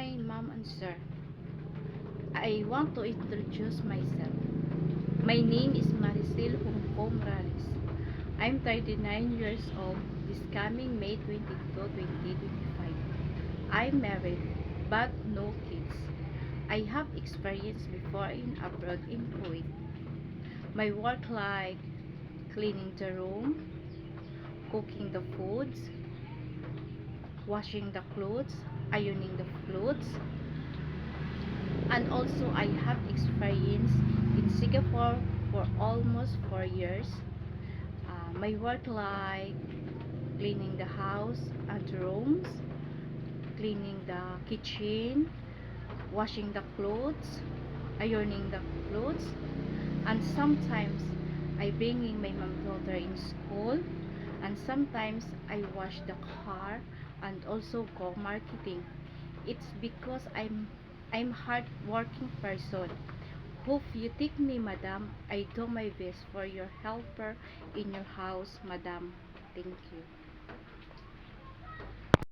Hi, mom and sir. I want to introduce myself. My name is Maricel Hongko Morales. I'm 39 years old this coming May 22, 2025. I'm married, but no kids. I have experience before in abroad in Kuwait. My work like cleaning the room, cooking the foods, washing the clothes, ironing the clothes, and also I have experience in Singapore for almost 4 years. My work like cleaning the house and rooms, cleaning the kitchen, washing the clothes, ironing the clothes, and sometimes I bringing my mom daughter in school, and sometimes I wash the car and also go marketing. It's because I'm hard working person. Hope you take me, madam. I do my best for your helper in your house, madam. Thank you.